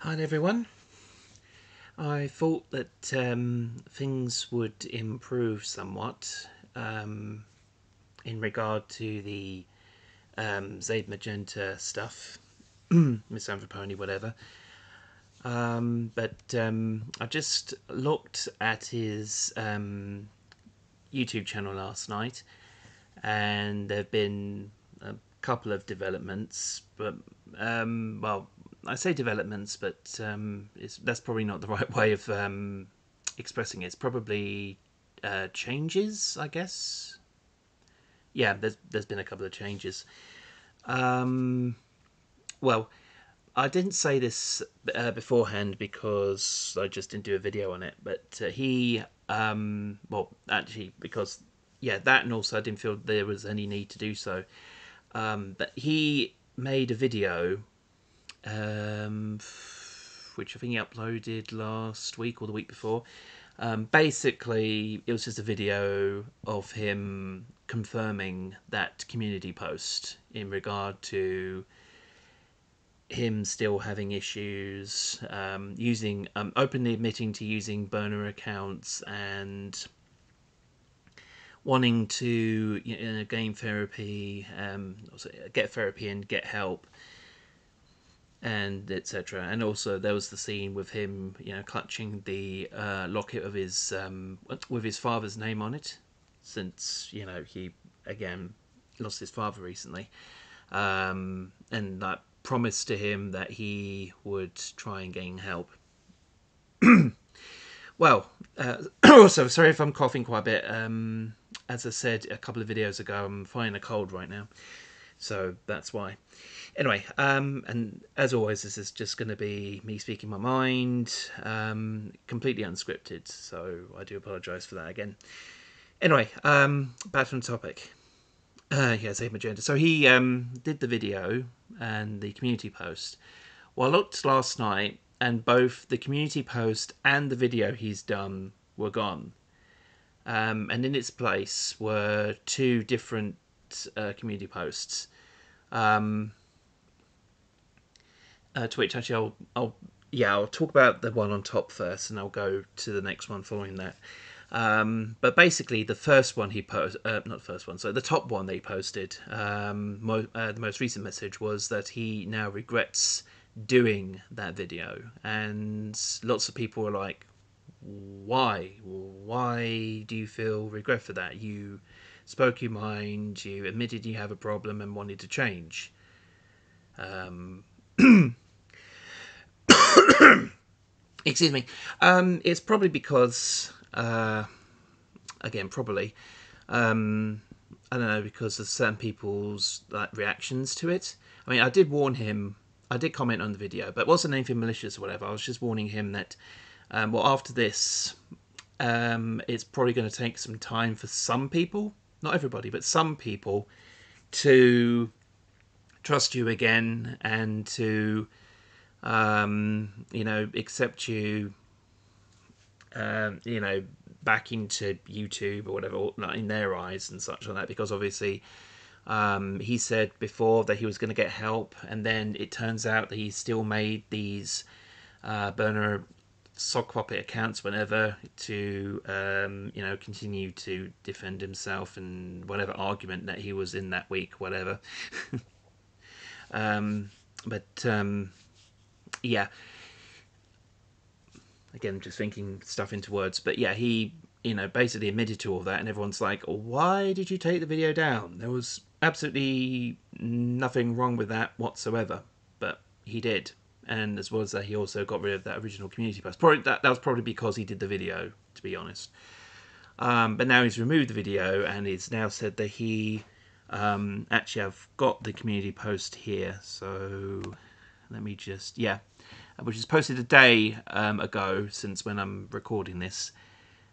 Hi everyone. I thought that things would improve somewhat in regard to the Zaid Magenta stuff, misanthropony, whatever. But I just looked at his YouTube channel last night, and there have been a couple of developments, but well, I say developments, but that's probably not the right way of expressing it. It's probably changes, I guess. Yeah, there's been a couple of changes. Um, well, I didn't say this beforehand because I just didn't do a video on it, but he, well, actually, because, yeah, that, and also I didn't feel there was any need to do so. But he made a video, um, which I think he uploaded last week or the week before. Basically, it was just a video of him confirming that community post in regard to him still having issues, using openly admitting to using burner accounts and wanting to gain therapy, also get therapy and get help, and etc. And also there was the scene with him, clutching the locket of his with his father's name on it, since he again lost his father recently, and that promised to him that he would try and gain help. Well, also sorry if I'm coughing quite a bit. As I said a couple of videos ago, I'm fighting a cold right now, so that's why. Anyway, and as always, this is just going to be me speaking my mind, completely unscripted, so I do apologise for that again. Anyway, back on topic. Yeah, Zaid Magenta. So he did the video and the community post. Well, I looked last night, and both the community post and the video he's done were gone. And in its place were two different community posts. To which actually I'll talk about the one on top first, and I'll go to the next one following that. But basically, the first one he posted, not the first one, so the top one that he posted, the most recent message was that he now regrets doing that video, and lots of people are like, "Why? Why do you feel regret for that? You spoke your mind, you admitted you have a problem and wanted to change." Um, Excuse me. It's probably because, again, probably, I don't know, because of certain people's reactions to it. I mean, I did warn him. I did comment on the video, but it wasn't anything malicious or whatever. I was just warning him that, well, after this, it's probably going to take some time for some people, not everybody, but some people, to trust you again and to, accept you, back into YouTube or whatever, in their eyes and such like that, because obviously he said before that he was going to get help, and then it turns out that he still made these burner sock puppet accounts whenever to continue to defend himself and whatever argument that he was in that week, whatever. But yeah, again, just thinking stuff into words. But yeah, he basically admitted to all that, and everyone's like, "Why did you take the video down? There was absolutely nothing wrong with that whatsoever." But he did, and as well as that, he also got rid of that original community post. Probably that was probably because he did the video, to be honest. But now he's removed the video, and he's now said that he actually, I've got the community post here, so let me just, yeah, which was posted a day ago since when I'm recording this.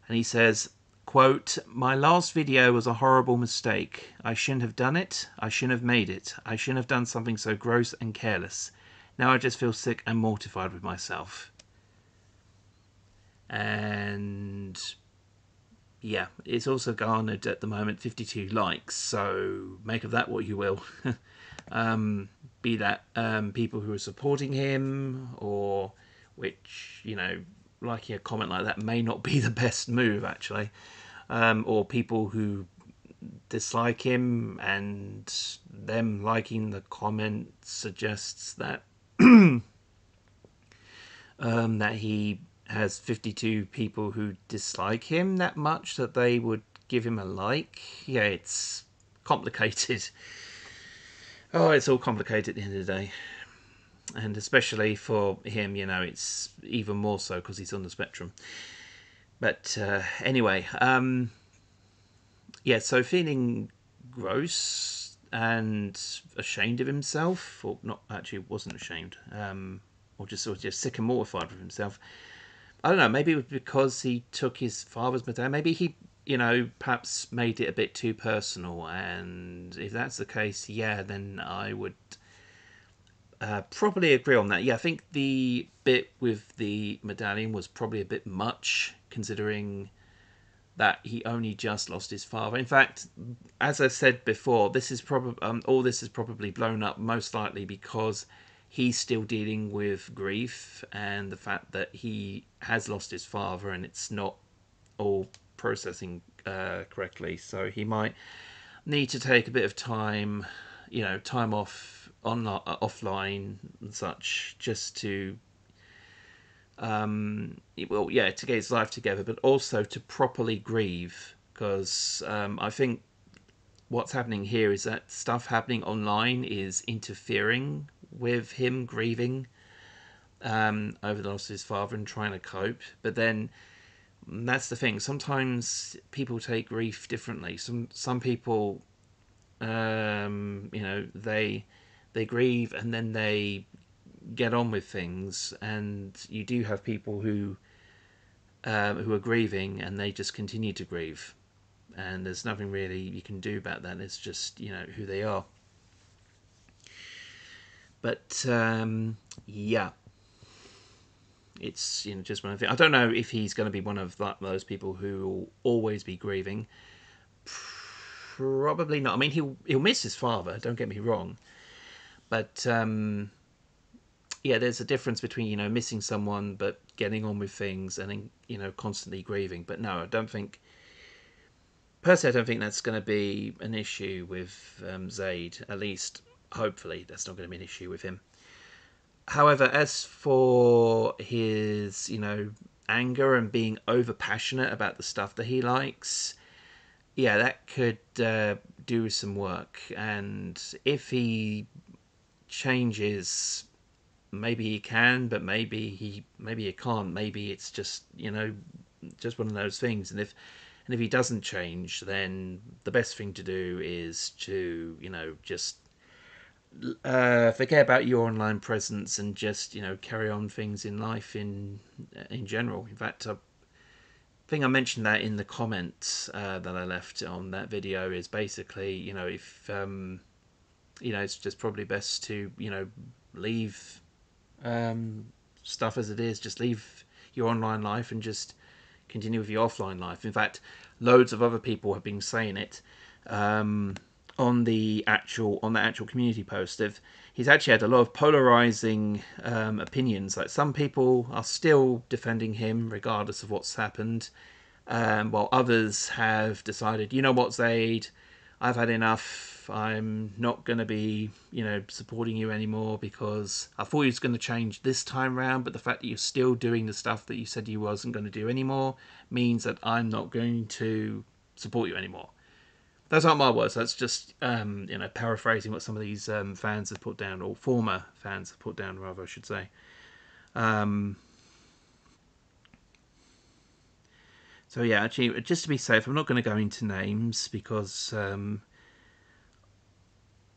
And he says, quote, "My last video was a horrible mistake. I shouldn't have done it. I shouldn't have made it. I shouldn't have done something so gross and careless. Now I just feel sick and mortified with myself." And yeah, it's also garnered at the moment 52 likes, so make of that what you will. Be that people who are supporting him, or which, liking a comment like that may not be the best move actually, or people who dislike him, and them liking the comment suggests that that he has 52 people who dislike him that much that they would give him a like. Yeah, it's complicated. Oh, it's all complicated at the end of the day. And especially for him, it's even more so because he's on the spectrum. But anyway, yeah, so feeling gross and ashamed of himself, or not actually wasn't ashamed, or just sort of just sick and mortified with himself. I don't know, maybe it was because he took his father's medallion. Maybe he, perhaps made it a bit too personal. And if that's the case, yeah, then I would probably agree on that. Yeah, I think the bit with the medallion was probably a bit much, considering that he only just lost his father. In fact, as I said before, this is probably all this is probably blown up most likely because he's still dealing with grief and the fact that he has lost his father and it's not all processing correctly. So he might need to take a bit of time, time off offline and such, just to to get his life together, but also to properly grieve. Because I think what's happening here is that stuff happening online is interfering with him grieving over the loss of his father and trying to cope. But then that's the thing. Sometimes people take grief differently. Some people, they grieve and then they get on with things, and you do have people who are grieving and they just continue to grieve, and there's nothing really you can do about that. It's just who they are. But yeah, it's just one of the. I don't know if he's going to be one of those people who will always be grieving. Probably not. I mean, he'll miss his father. Don't get me wrong, but yeah, there's a difference between missing someone but getting on with things, and then constantly grieving. But no, I don't think. Personally, I don't think that's going to be an issue with Zaid. At least, hopefully, that's not going to be an issue with him. However, as for his, anger and being over passionate about the stuff that he likes, yeah, that could do some work. And if he changes, maybe he can, but maybe he can't. Maybe it's just just one of those things. And if he doesn't change, then the best thing to do is to just forget about your online presence and just carry on things in life in general. In fact, I think I mentioned that in the comments that I left on that video. Is basically if it's just probably best to leave stuff as it is. Just leave your online life and just continue with your offline life. In fact, loads of other people have been saying it on the actual community post. He's actually had a lot of polarizing opinions. Like, some people are still defending him regardless of what's happened, while others have decided, you know what, Zaid, I've had enough. I'm not going to be, supporting you anymore because I thought he was going to change this time round, but the fact that you're still doing the stuff that you said you wasn't going to do anymore means that I'm not going to support you anymore. Those aren't my words. That's just, paraphrasing what some of these fans have put down, or former fans have put down, rather, I should say. So yeah, actually, just to be safe, I'm not going to go into names because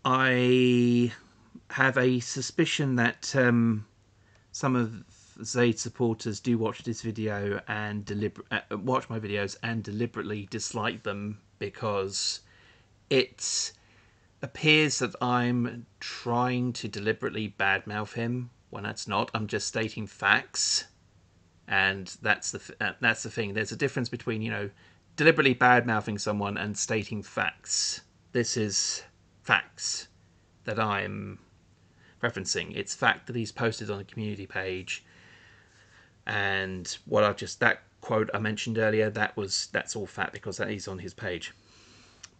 I have a suspicion that some of Zaid supporters do watch this video and watch my videos and deliberately dislike them, because it appears that I'm trying to deliberately badmouth him when that's not. I'm just stating facts, and that's the thing. There's a difference between deliberately badmouthing someone and stating facts. This is facts. that I'm referencing. It's fact that he's posted on the community page, and what I've just, that quote I mentioned earlier, that's all fact because that is on his page.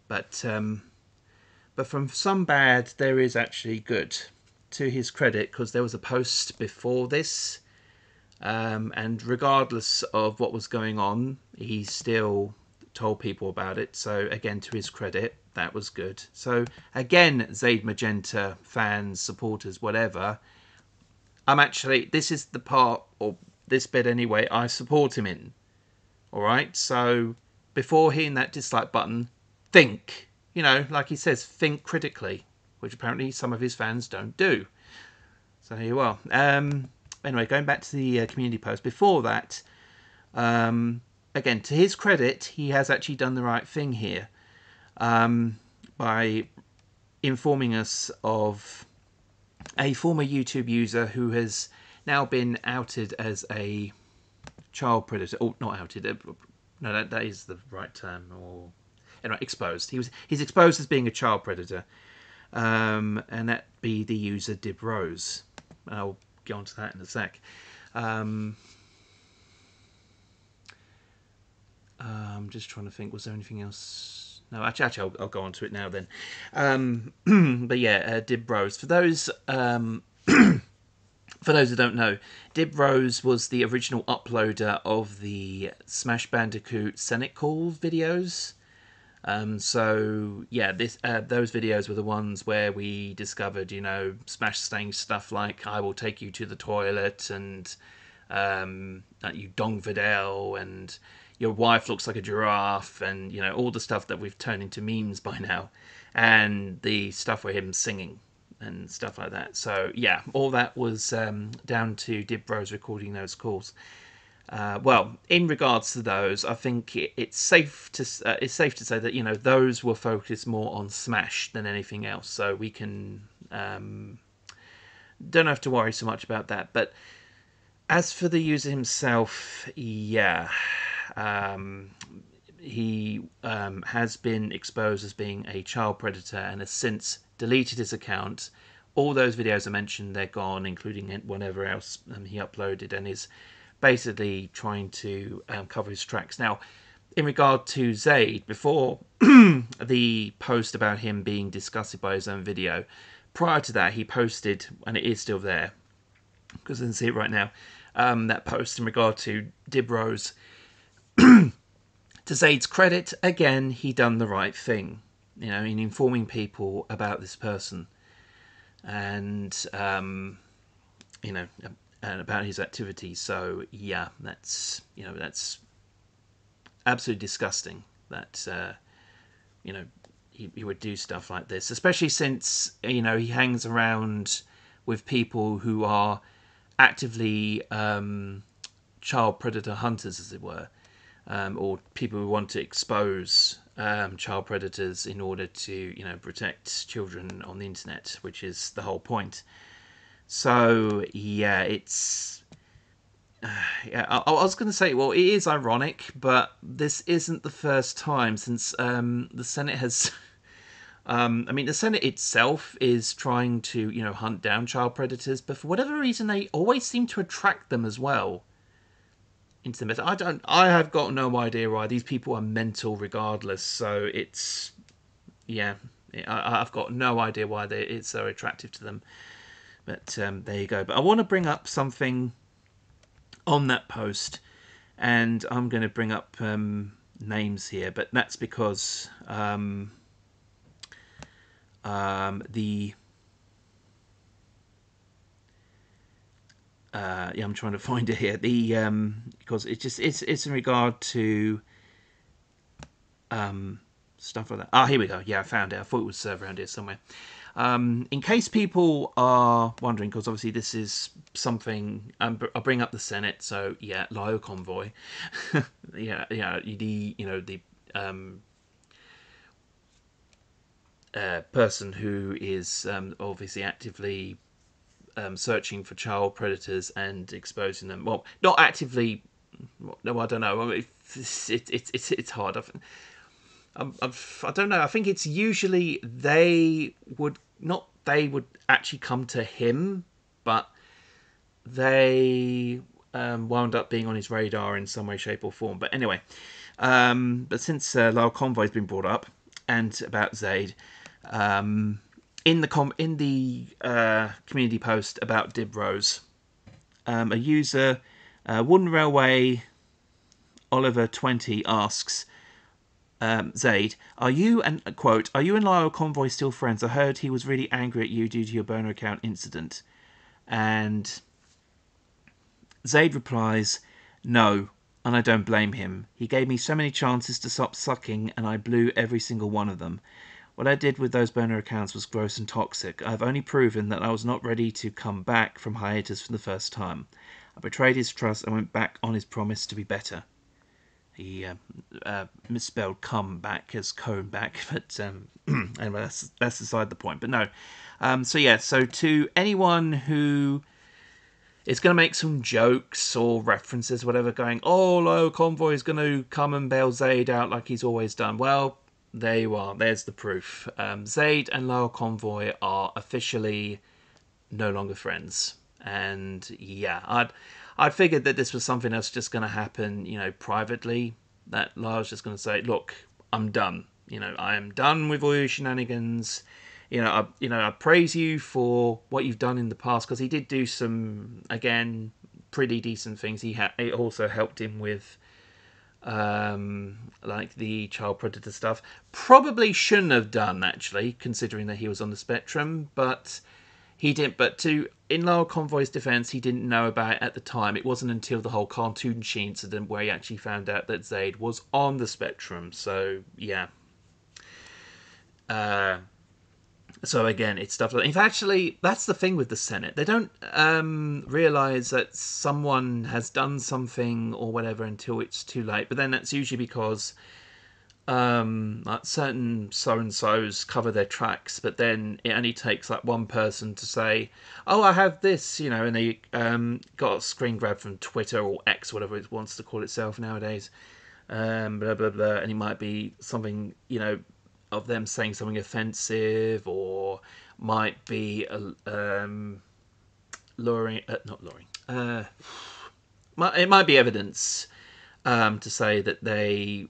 But from some bad there is actually good, to his credit, because there was a post before this, and regardless of what was going on, he still told people about it. So again, to his credit, that was good. So again, Zaid Magenta fans, supporters, whatever, I'm actually, this is the part, or this bit anyway, I support him in. Alright, so before hitting that dislike button, think. You know, like he says, think critically, which apparently some of his fans don't do. So here you are. Anyway, going back to the community post. Before that, again, to his credit, he has actually done the right thing here, by informing us of a former YouTube user who has now been outed as a child predator. Oh, not outed. No, that is the right term. Or anyway, exposed. He's exposed as being a child predator, and that be the user Dib Rose. I'll get onto that in a sec. I'm just trying to think. Was there anything else? No, actually, I'll go on to it now then. But yeah, Dib Rose. For those who don't know, Dib Rose was the original uploader of the Smash Bandicoot Senate Call videos. So yeah, those videos were the ones where we discovered, you know, Smash saying stuff like "I will take you to the toilet" and "You dong Videl" and "Your wife looks like a giraffe," and you know, all the stuff that we've turned into memes by now, and the stuff with him singing and stuff like that. So yeah, all that was down to Dib Rose recording those calls. Well, in regards to those, I think it's safe to say that, you know, those were focused more on Smash than anything else. So we can don't have to worry so much about that. But as for the user himself, yeah, he has been exposed as being a child predator and has since deleted his account. All those videos I mentioned, they're gone, including whatever else he uploaded, and is basically trying to cover his tracks. Now, in regard to Zaid, before the post about him being disgusted by his own video, prior to that he posted, and it is still there because I can see it right now, that post in regard to Dib Rose. To Zaid's credit, again, he done the right thing, you know, in informing people about this person, and you know, and about his activities. So yeah, that's, you know, that's absolutely disgusting that you know, he would do stuff like this, especially since, you know, he hangs around with people who are actively child predator hunters, as it were, or people who want to expose child predators in order to, you know, protect children on the internet, which is the whole point. So yeah, it's yeah. I was going to say, well, it is ironic, but this isn't the first time since the Senate has. I mean, the Senate itself is trying to, you know, hunt down child predators, but for whatever reason, they always seem to attract them as well into the meta. I have got no idea why. These people are mental regardless. So it's, yeah, I've got no idea why it's so attractive to them. But there you go. But I want to bring up something on that post, and I'm going to bring up names here, but that's because the yeah, I'm trying to find it here. The because it's in regard to stuff like that. Ah, here we go. Yeah, I found it. I thought it was around here somewhere. In case people are wondering, because obviously this is something, I'll bring up the Senate. So yeah, LioConvoy, yeah, the, you know, the person who is obviously actively searching for child predators and exposing them. Well, not actively. No, I don't know. It's hard. I don't know. I think it's usually they they would actually come to him, but they wound up being on his radar in some way, shape, or form. But anyway, but since LioConvoy's been brought up and about Zaid, in the community post about Dib Rose, a user, Wooden Railway Oliver 20 asks, Zaid, are you and LioConvoy still friends? I heard he was really angry at you due to your burner account incident. And Zaid replies, no, and I don't blame him. He gave me so many chances to stop sucking, and I blew every single one of them. What I did with those burner accounts was gross and toxic. I've only proven that I was not ready to come back from hiatus for the first time. I betrayed his trust and went back on his promise to be better. He misspelled come back as cone back, but anyway, that's beside the point. But no, so to anyone who is going to make some jokes or references, whatever, going, oh, LioConvoy is going to come and bail Zaid out like he's always done. Well, there you are. There's the proof. Zaid and LioConvoy are officially no longer friends. And yeah, I'd figured that this was something that's just going to happen, privately. That Lio's just going to say, look, I'm done. I am done with all your shenanigans. I praise you for what you've done in the past, because he did do some, again, pretty decent things. It also helped him with, like the child predator stuff. Probably shouldn't have done, actually, considering that he was on the spectrum, but he didn't. But in LioConvoy's defense, he didn't know about it at the time. It wasn't until the whole cartoon she incident where he actually found out that Zaid was on the spectrum. So yeah. So again, it's stuff like, if actually that's the thing with the Senate, they don't realize that someone has done something or whatever until it's too late. But then that's usually because like certain so-and-sos cover their tracks, but then it only takes like one person to say, oh, I have this, and they got a screen grab from Twitter or X, whatever it wants to call itself nowadays, blah blah blah, and it might be something, of them saying something offensive, or might be it might be evidence to say that they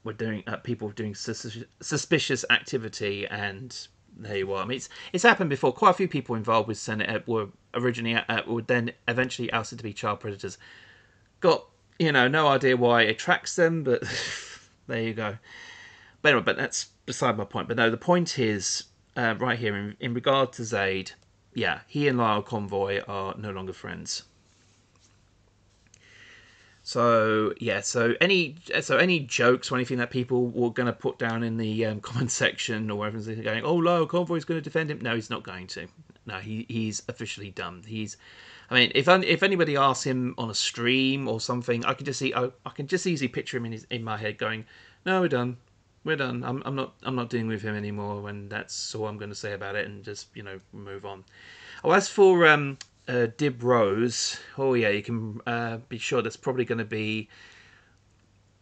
were doing people doing suspicious activity, and there you are. I mean, it's happened before. Quite a few people involved with Senate were originally were then eventually ousted to be child predators. Got no idea why it attracts them, but there you go. But anyway, but that's beside my point. But no, the point is right here in regard to Zaid. Yeah, he and LioConvoy are no longer friends. So yeah, so any jokes or anything that people were going to put down in the comment section or whatever, going, oh, LioConvoy's going to defend him. No, he's not going to. No, he's officially done. I mean, if anybody asks him on a stream or something, I can just easily picture him in my head going, no, we're done. We're done. I'm not dealing with him anymore, and that's all I'm going to say about it, and just move on. Oh, as for Dib Rose, oh yeah, you can be sure that's probably going to be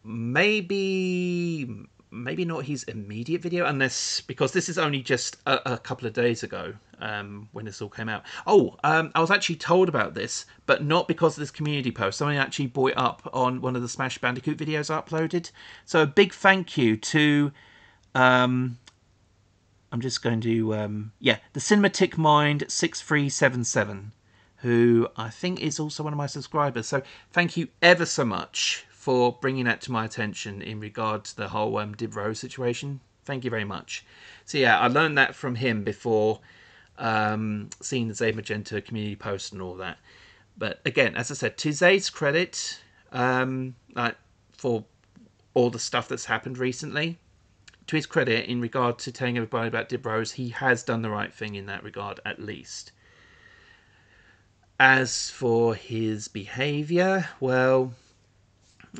maybe not his immediate video, unless, because this is only just a couple of days ago when this all came out. I was actually told about this, but not because of this community post. Someone actually brought it up on one of the Smash Bandicoot videos I uploaded. So a big thank you to I'm just going to the Cinematic Mind 6377, who I think is also one of my subscribers. So thank you ever so much for bringing that to my attention in regard to the whole Dib Rose situation. Thank you very much. So yeah, I learned that from him before seeing the Zaid Magenta community post and all that. But again, as I said, to Zaid's credit, for all the stuff that's happened recently, to his credit, in regard to telling everybody about Dib Rose, he has done the right thing in that regard, at least. As for his behaviour, well,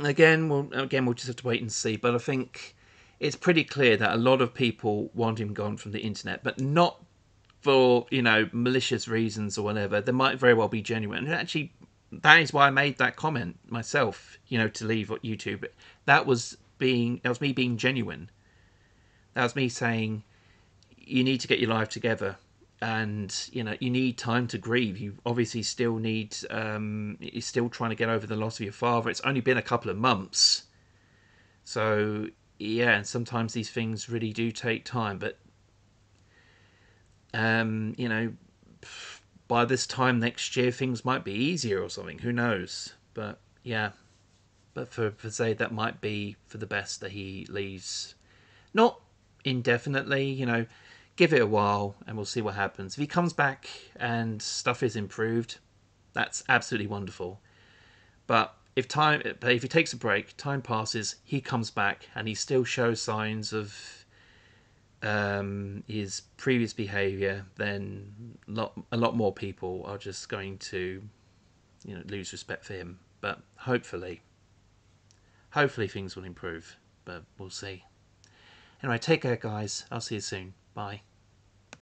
again, we'll just have to wait and see. But I think it's pretty clear that a lot of people want him gone from the internet, but not for malicious reasons or whatever. They might very well be genuine. And actually, that is why I made that comment myself. To leave YouTube. That was me being genuine. That was me saying, you need to get your life together, and you need time to grieve. You obviously still need you're still trying to get over the loss of your father. It's only been a couple of months, so yeah, and sometimes these things really do take time. But you know, by this time next year things might be easier or something, who knows. But yeah, but for Zaid, that might be for the best that he leaves. Not indefinitely, give it a while and we'll see what happens. If he comes back and stuff is improved, that's absolutely wonderful. But if he takes a break, time passes, he comes back and he still shows signs of his previous behaviour, then a lot more people are just going to lose respect for him. But hopefully things will improve. But we'll see. Anyway, take care, guys. I'll see you soon. Bye.